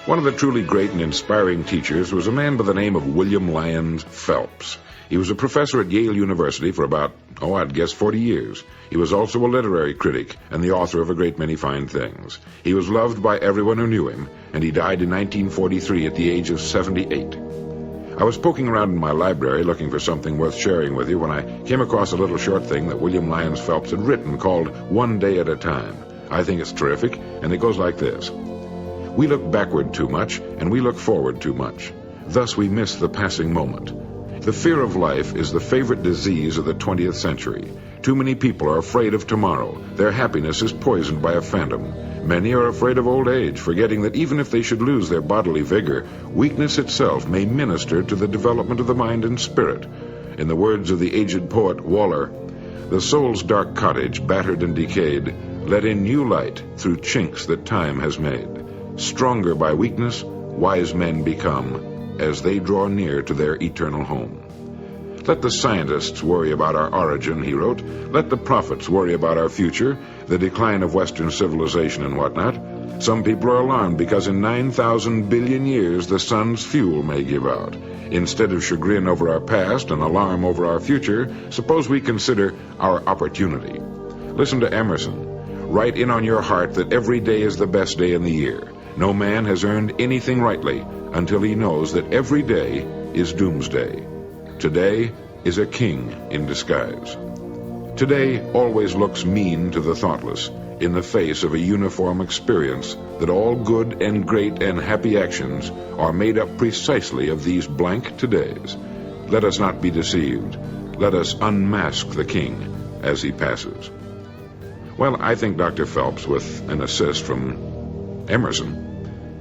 One of the truly great and inspiring teachers was a man by the name of William Lyons Phelps. He was a professor at Yale University for about, I'd guess 40 years. He was also a literary critic and the author of a great many fine things. He was loved by everyone who knew him, and he died in 1943 at the age of 78. I was poking around in my library looking for something worth sharing with you when I came across a little short thing that William Lyons Phelps had written called One Day at a Time. I think it's terrific, and it goes like this. We look backward too much, and we look forward too much. Thus we miss the passing moment. The fear of life is the favorite disease of the 20th century. Too many people are afraid of tomorrow. Their happiness is poisoned by a phantom. Many are afraid of old age, forgetting that even if they should lose their bodily vigor, weakness itself may minister to the development of the mind and spirit. In the words of the aged poet Waller, the soul's dark cottage, battered and decayed, let in new light through chinks that time has made. Stronger by weakness, wise men become, as they draw near to their eternal home. Let the scientists worry about our origin, he wrote. Let the prophets worry about our future, the decline of Western civilization and whatnot. Some people are alarmed because in 9,000 billion years the sun's fuel may give out. Instead of chagrin over our past and alarm over our future, suppose we consider our opportunity. Listen to Emerson. Write in on your heart that every day is the best day in the year. No man has earned anything rightly until he knows that every day is doomsday. Today is a king in disguise. Today always looks mean to the thoughtless in the face of a uniform experience that all good and great and happy actions are made up precisely of these blank todays. Let us not be deceived. Let us unmask the king as he passes. Well, I think Dr. Phelps, with an assist from Emerson,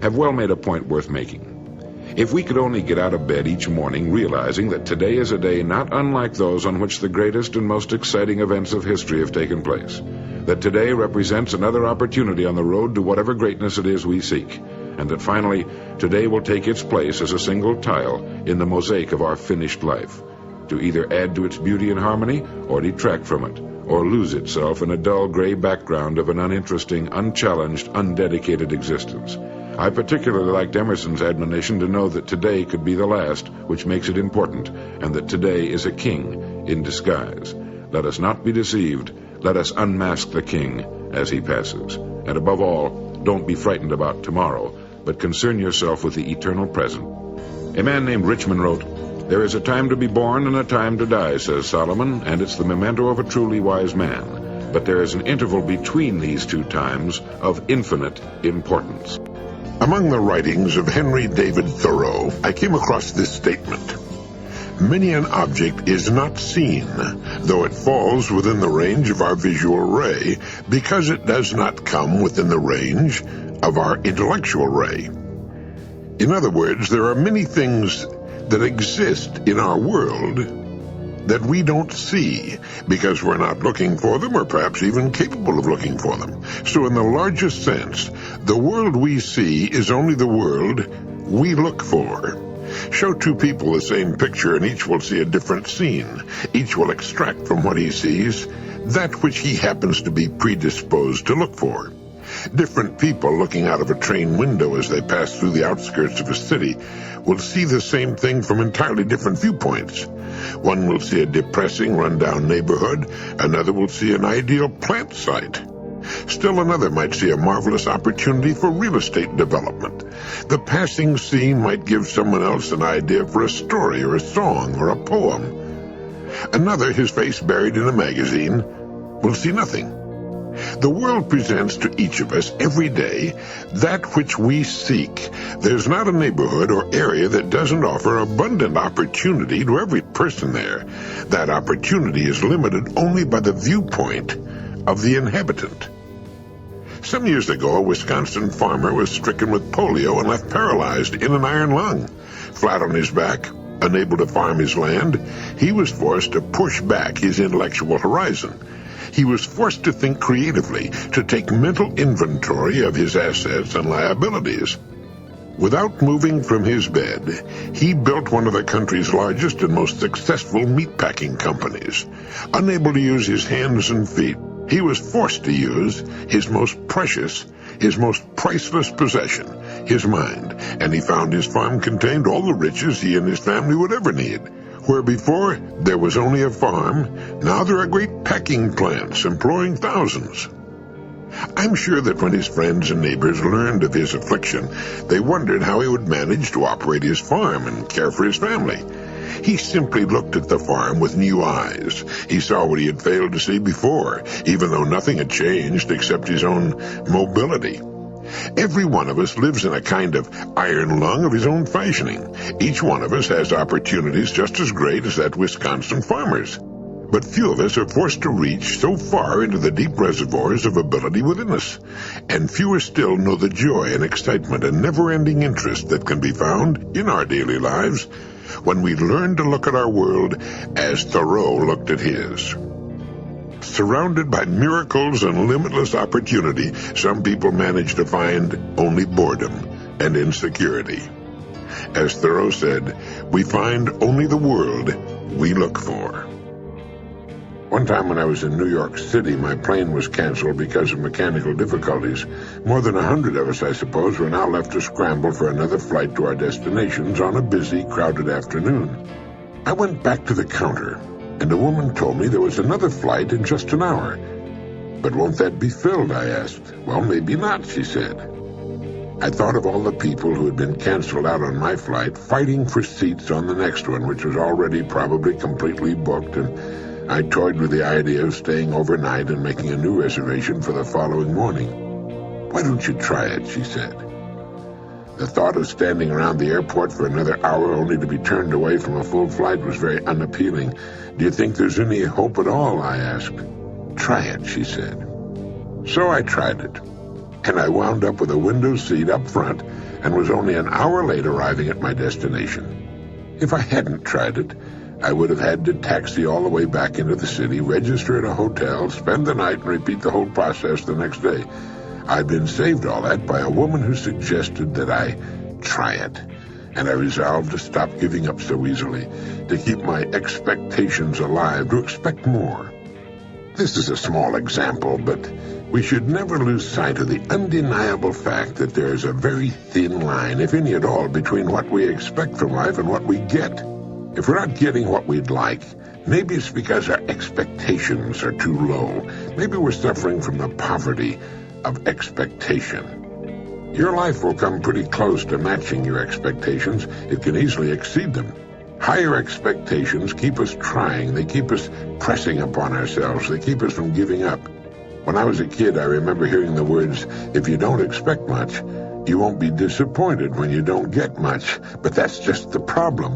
have well made a point worth making. If we could only get out of bed each morning realizing that today is a day not unlike those on which the greatest and most exciting events of history have taken place, that today represents another opportunity on the road to whatever greatness it is we seek, and that finally today will take its place as a single tile in the mosaic of our finished life, to either add to its beauty and harmony or detract from it, or lose itself in a dull gray background of an uninteresting, unchallenged, undedicated existence. I particularly liked Emerson's admonition to know that today could be the last, which makes it important, and that today is a king in disguise. Let us not be deceived. Let us unmask the king as he passes. And above all, don't be frightened about tomorrow, but concern yourself with the eternal present. A man named Richmond wrote, "There is a time to be born and a time to die," says Solomon, and it's the memento of a truly wise man. But there is an interval between these two times of infinite importance. Among the writings of Henry David Thoreau, I came across this statement. Many an object is not seen, though it falls within the range of our visual ray, because it does not come within the range of our intellectual ray. In other words, there are many things that exist in our world that we don't see because we're not looking for them or perhaps even capable of looking for them. So in the largest sense, the world we see is only the world we look for. Show two people the same picture and each will see a different scene. Each will extract from what he sees that which he happens to be predisposed to look for. Different people looking out of a train window as they pass through the outskirts of a city will see the same thing from entirely different viewpoints. One will see a depressing, run-down neighborhood. Another will see an ideal plant site. Still another might see a marvelous opportunity for real estate development. The passing scene might give someone else an idea for a story or a song or a poem. Another, his face buried in a magazine, will see nothing. The world presents to each of us every day that which we seek. There's not a neighborhood or area that doesn't offer abundant opportunity to every person there. That opportunity is limited only by the viewpoint of the inhabitant. Some years ago, a Wisconsin farmer was stricken with polio and left paralyzed in an iron lung. Flat on his back, unable to farm his land, he was forced to push back his intellectual horizon. He was forced to think creatively, to take mental inventory of his assets and liabilities. Without moving from his bed, he built one of the country's largest and most successful meatpacking companies. Unable to use his hands and feet, He was forced to use his most precious, his most priceless possession, his mind, and he found his farm contained all the riches he and his family would ever need. Where before there was only a farm, now there are great packing plants employing thousands. I'm sure that when his friends and neighbors learned of his affliction, they wondered how he would manage to operate his farm and care for his family. He simply looked at the farm with new eyes. He saw what he had failed to see before, even though nothing had changed except his own mobility. Every one of us lives in a kind of iron lung of his own fashioning. Each one of us has opportunities just as great as that Wisconsin farmer's. But few of us are forced to reach so far into the deep reservoirs of ability within us, and fewer still know the joy and excitement and never-ending interest that can be found in our daily lives when we learn to look at our world as Thoreau looked at his. Surrounded by miracles and limitless opportunity, some people manage to find only boredom and insecurity. As Thoreau said, we find only the world we look for. One time when I was in New York City, my plane was canceled because of mechanical difficulties. More than 100 of us, I suppose, were now left to scramble for another flight to our destinations on a busy, crowded afternoon. I went back to the counter, and a woman told me there was another flight in just an hour. "But won't that be filled?" I asked. "Well, maybe not," she said. I thought of all the people who had been canceled out on my flight, fighting for seats on the next one, which was already probably completely booked, and I toyed with the idea of staying overnight and making a new reservation for the following morning. "Why don't you try it?" she said. The thought of standing around the airport for another hour only to be turned away from a full flight was very unappealing. "Do you think there's any hope at all?" I asked. "Try it," she said. So I tried it, and I wound up with a window seat up front and was only an hour late arriving at my destination. If I hadn't tried it, I would have had to taxi all the way back into the city, register at a hotel, spend the night, and repeat the whole process the next day. I'd been saved all that by a woman who suggested that I try it, and I resolved to stop giving up so easily, to keep my expectations alive, to expect more. This is a small example, but we should never lose sight of the undeniable fact that there is a very thin line, if any at all, between what we expect from life and what we get. If we're not getting what we'd like, maybe it's because our expectations are too low. Maybe we're suffering from the poverty of expectation. Your life will come pretty close to matching your expectations. It can easily exceed them. Higher expectations keep us trying. They keep us pressing upon ourselves. They keep us from giving up. When I was a kid, I remember hearing the words, "If you don't expect much, you won't be disappointed when you don't get much." But that's just the problem.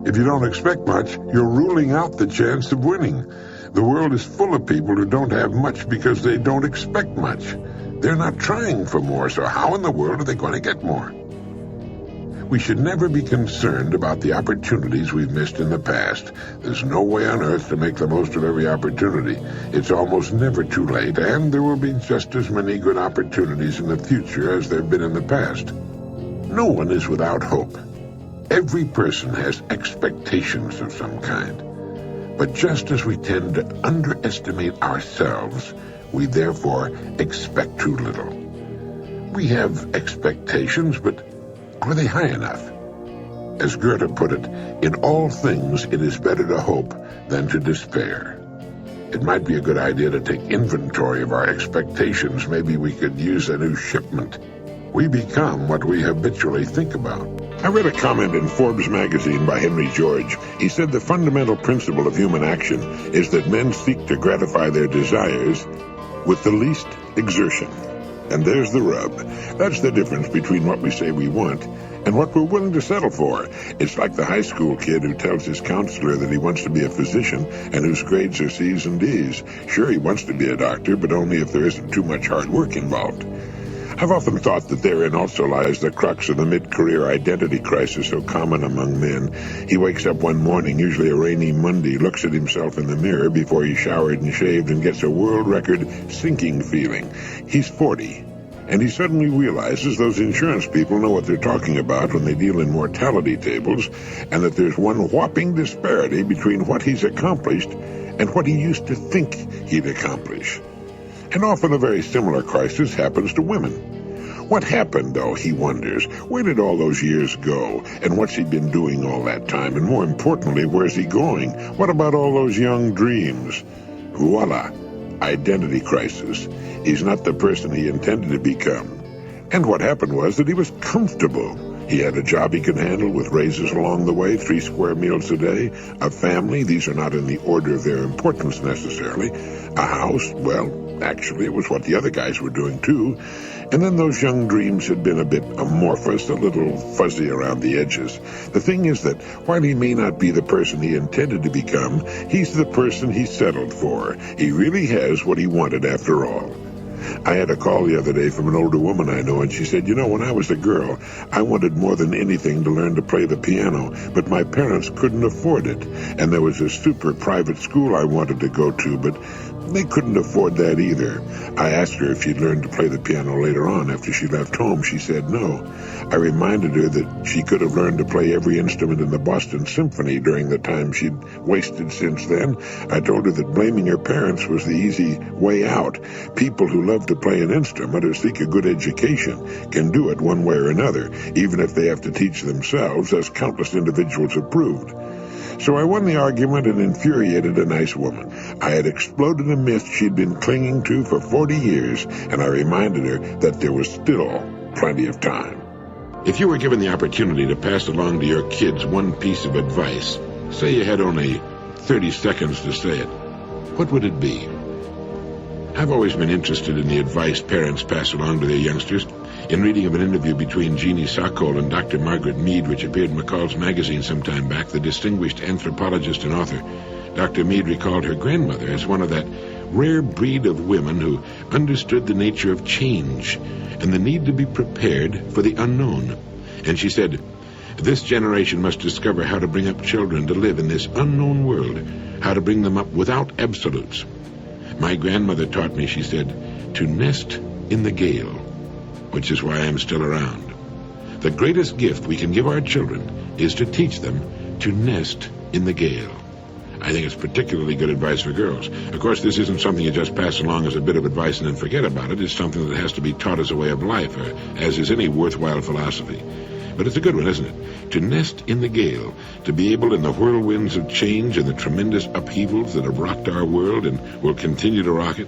If you don't expect much, you're ruling out the chance of winning. The world is full of people who don't have much because they don't expect much. They're not trying for more, so how in the world are they going to get more? We should never be concerned about the opportunities we've missed in the past. There's no way on earth to make the most of every opportunity. It's almost never too late, and there will be just as many good opportunities in the future as there have been in the past. No one is without hope. Every person has expectations of some kind. But just as we tend to underestimate ourselves, we therefore expect too little. We have expectations, but are they high enough? As Goethe put it, in all things it is better to hope than to despair. It might be a good idea to take inventory of our expectations. Maybe we could use a new shipment. We become what we habitually think about. I read a comment in Forbes magazine by Henry George. He said the fundamental principle of human action is that men seek to gratify their desires with the least exertion. And there's the rub. That's the difference between what we say we want and what we're willing to settle for. It's like the high school kid who tells his counselor that he wants to be a physician and whose grades are C's and D's. Sure, he wants to be a doctor, but only if there isn't too much hard work involved. I've often thought that therein also lies the crux of the mid-career identity crisis so common among men. He wakes up one morning, usually a rainy Monday, looks at himself in the mirror before he's showered and shaved, and gets a world record sinking feeling. He's 40, and he suddenly realizes those insurance people know what they're talking about when they deal in mortality tables, and that there's one whopping disparity between what he's accomplished and what he used to think he'd accomplish. And often a very similar crisis happens to women. What happened, though, he wonders? Where did all those years go? And what's he been doing all that time? And more importantly, where's he going? What about all those young dreams? Voila! Identity crisis. He's not the person he intended to become. And what happened was that he was comfortable. He had a job he could handle with raises along the way, 3 square meals a day, a family, these are not in the order of their importance necessarily, a house, well, actually it was what the other guys were doing too, and then those young dreams had been a bit amorphous, a little fuzzy around the edges. The thing is that while he may not be the person he intended to become, he's the person he settled for. He really has what he wanted after all. I had a call the other day from an older woman I know, and she said, when I was a girl, I wanted more than anything to learn to play the piano, but my parents couldn't afford it. And there was a super private school I wanted to go to, but they couldn't afford that either. I asked her if she'd learned to play the piano later on after she left home. She said no. I reminded her that she could have learned to play every instrument in the Boston Symphony during the time she'd wasted since then. I told her that blaming her parents was the easy way out. People who love to play an instrument or seek a good education can do it one way or another, even if they have to teach themselves, as countless individuals have proved. So I won the argument and infuriated a nice woman. I had exploded a myth she'd been clinging to for 40 years, and I reminded her that there was still plenty of time. If you were given the opportunity to pass along to your kids one piece of advice, say you had only 30 seconds to say it, what would it be? I've always been interested in the advice parents pass along to their youngsters. In reading of an interview between Jeannie Sokol and Dr. Margaret Mead, which appeared in McCall's magazine some time back, the distinguished anthropologist and author, Dr. Mead recalled her grandmother as one of that rare breed of women who understood the nature of change and the need to be prepared for the unknown. And she said, "This generation must discover how to bring up children to live in this unknown world, how to bring them up without absolutes. My grandmother taught me," she said, "to nest in the gale," which is why I'm still around. The greatest gift we can give our children is to teach them to nest in the gale. I think it's particularly good advice for girls. Of course, this isn't something you just pass along as a bit of advice and then forget about it. It's something that has to be taught as a way of life, or as is any worthwhile philosophy. But it's a good one, isn't it? To nest in the gale, to be able in the whirlwinds of change and the tremendous upheavals that have rocked our world and will continue to rock it,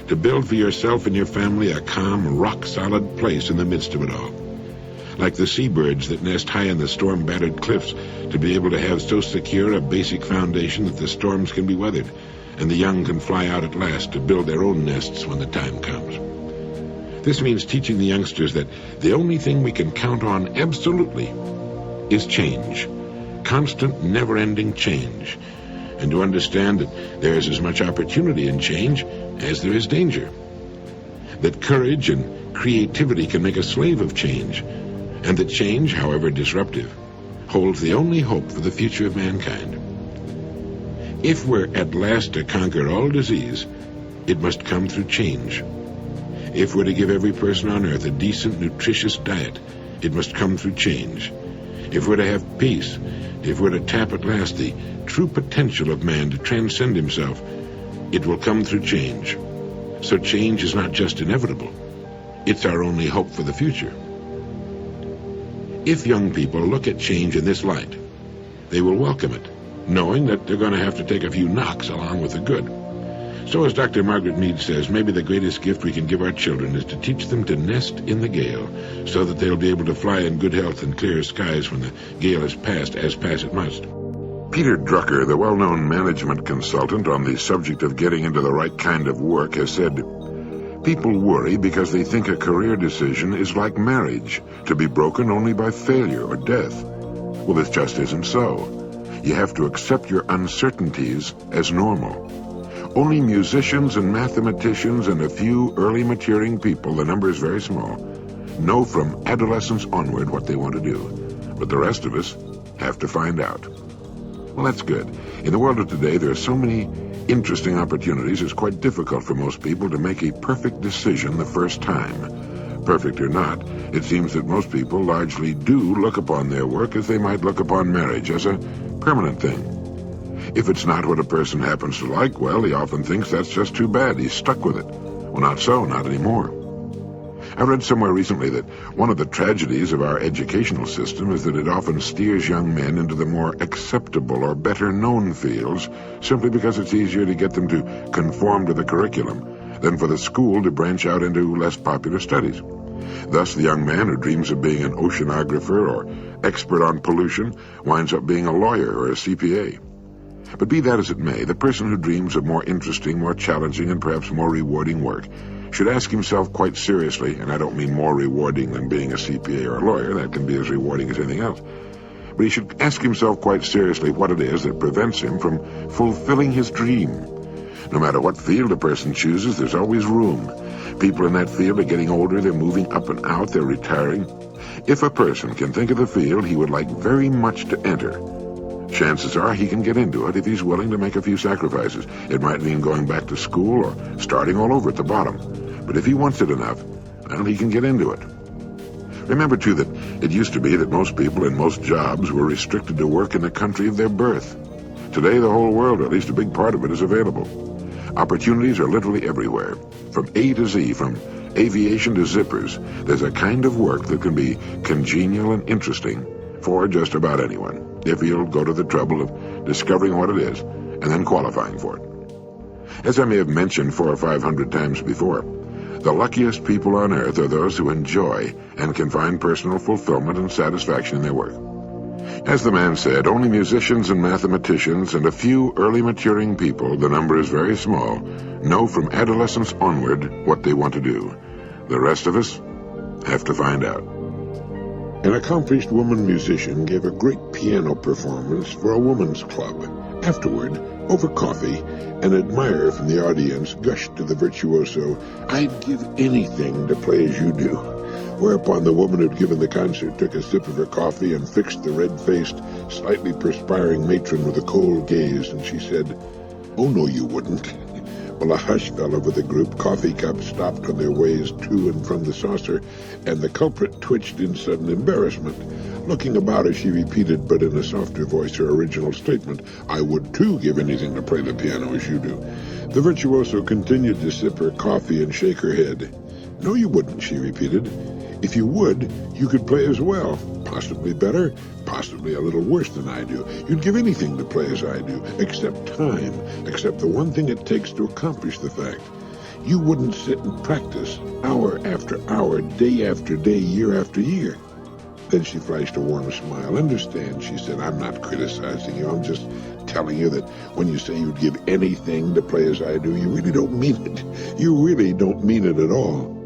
to build for yourself and your family a calm, rock-solid place in the midst of it all. Like the seabirds that nest high in the storm-battered cliffs, to be able to have so secure a basic foundation that the storms can be weathered, and the young can fly out at last to build their own nests when the time comes. This means teaching the youngsters that the only thing we can count on absolutely is change. Constant, never-ending change. And to understand that there is as much opportunity in change as there is danger. That courage and creativity can make a slave of change. And that change, however disruptive, holds the only hope for the future of mankind. If we're at last to conquer all disease, it must come through change. If we're to give every person on earth a decent, nutritious diet, it must come through change. If we're to have peace, if we're to tap at last the true potential of man to transcend himself, it will come through change. So change is not just inevitable, it's our only hope for the future. If young people look at change in this light, they will welcome it, knowing that they're going to have to take a few knocks along with the good. So as Dr. Margaret Mead says, maybe the greatest gift we can give our children is to teach them to nest in the gale, so that they'll be able to fly in good health and clear skies when the gale has passed, as pass it must. Peter Drucker, the well-known management consultant on the subject of getting into the right kind of work, has said, "People worry because they think a career decision is like marriage, to be broken only by failure or death. Well, this just isn't so. You have to accept your uncertainties as normal. Only musicians and mathematicians and a few early maturing people, the number is very small, know from adolescence onward what they want to do. But the rest of us have to find out." Well, that's good. In the world of today, there are so many interesting opportunities, it's quite difficult for most people to make a perfect decision the first time. Perfect or not, it seems that most people largely do look upon their work as they might look upon marriage, as a permanent thing. If it's not what a person happens to like, well, he often thinks that's just too bad. He's stuck with it. Well, not so, not anymore. I read somewhere recently that one of the tragedies of our educational system is that it often steers young men into the more acceptable or better-known fields simply because it's easier to get them to conform to the curriculum than for the school to branch out into less popular studies. Thus, the young man who dreams of being an oceanographer or expert on pollution winds up being a lawyer or a CPA. But be that as it may, the person who dreams of more interesting, more challenging, and perhaps more rewarding work should ask himself quite seriously, and I don't mean more rewarding than being a CPA or a lawyer, that can be as rewarding as anything else, but he should ask himself quite seriously what it is that prevents him from fulfilling his dream. No matter what field a person chooses, there's always room. People in that field are getting older, they're moving up and out, they're retiring. If a person can think of the field he would like very much to enter, chances are he can get into it if he's willing to make a few sacrifices. It might mean going back to school or starting all over at the bottom. But if he wants it enough, well, he can get into it. Remember, too, that it used to be that most people in most jobs were restricted to work in the country of their birth. Today, the whole world, or at least a big part of it, is available. Opportunities are literally everywhere. From A to Z, from aviation to zippers, there's a kind of work that can be congenial and interesting for just about anyone, if you'll go to the trouble of discovering what it is and then qualifying for it. As I may have mentioned 400 or 500 times before, the luckiest people on earth are those who enjoy and can find personal fulfillment and satisfaction in their work. As the man said, only musicians and mathematicians and a few early maturing people, the number is very small, know from adolescence onward what they want to do. The rest of us have to find out. An accomplished woman musician gave a great piano performance for a woman's club. Afterward, over coffee, an admirer from the audience gushed to the virtuoso, "I'd give anything to play as you do." Whereupon the woman who'd given the concert took a sip of her coffee and fixed the red-faced, slightly perspiring matron with a cold gaze, and she said, "Oh, no, you wouldn't." Well, a hush fell over the group, coffee cups stopped on their ways to and from the saucer, and the culprit twitched in sudden embarrassment. Looking about as she repeated, but in a softer voice, her original statement, "I would too give anything to play the piano as you do." The virtuoso continued to sip her coffee and shake her head. "No, you wouldn't," she repeated. "If you would, you could play as well. Possibly better, possibly a little worse than I do. You'd give anything to play as I do, except time, except the one thing it takes to accomplish the fact. You wouldn't sit and practice, hour after hour, day after day, year after year." Then she flashed a warm smile. "Understand," she said, "I'm not criticizing you. I'm just telling you that when you say you'd give anything to play as I do, you really don't mean it. You really don't mean it at all."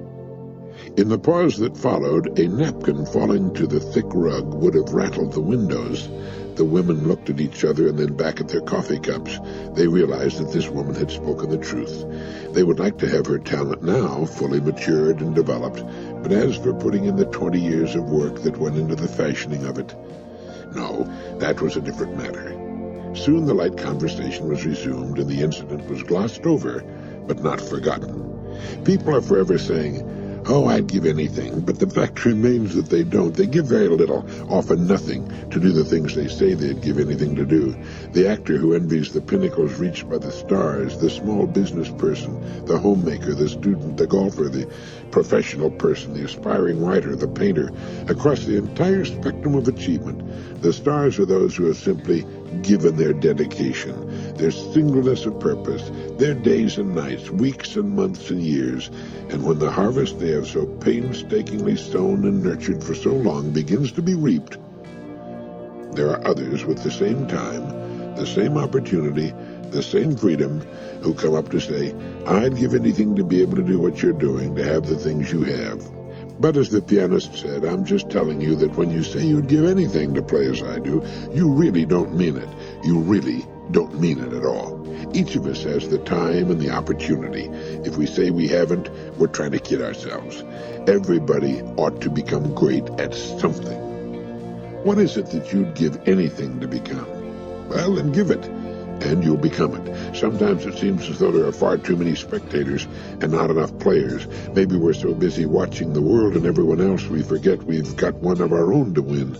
In the pause that followed, a napkin falling to the thick rug would have rattled the windows. The women looked at each other and then back at their coffee cups. They realized that this woman had spoken the truth. They would like to have her talent now, fully matured and developed, but as for putting in the 20 years of work that went into the fashioning of it, no, that was a different matter. Soon the light conversation was resumed and the incident was glossed over, but not forgotten. People are forever saying, "Oh, I'd give anything," but the fact remains that they don't. They give very little, often nothing, to do the things they say they'd give anything to do. The actor who envies the pinnacles reached by the stars, the small business person, the homemaker, the student, the golfer, the professional person, the aspiring writer, the painter, across the entire spectrum of achievement, the stars are those who have simply given their dedication, their singleness of purpose, their days and nights, weeks and months and years, and when the harvest they have so painstakingly sown and nurtured for so long begins to be reaped, there are others with the same time, the same opportunity, the same freedom, who come up to say, "I'd give anything to be able to do what you're doing, to have the things you have." But as the pianist said, "I'm just telling you that when you say you'd give anything to play as I do, you really don't mean it. You really don't mean it at all." Each of us has the time and the opportunity. If we say we haven't, we're trying to kid ourselves. Everybody ought to become great at something. What is it that you'd give anything to become? Well, then give it, and you'll become it. Sometimes it seems as though there are far too many spectators and not enough players. Maybe we're so busy watching the world and everyone else we forget we've got one of our own to win.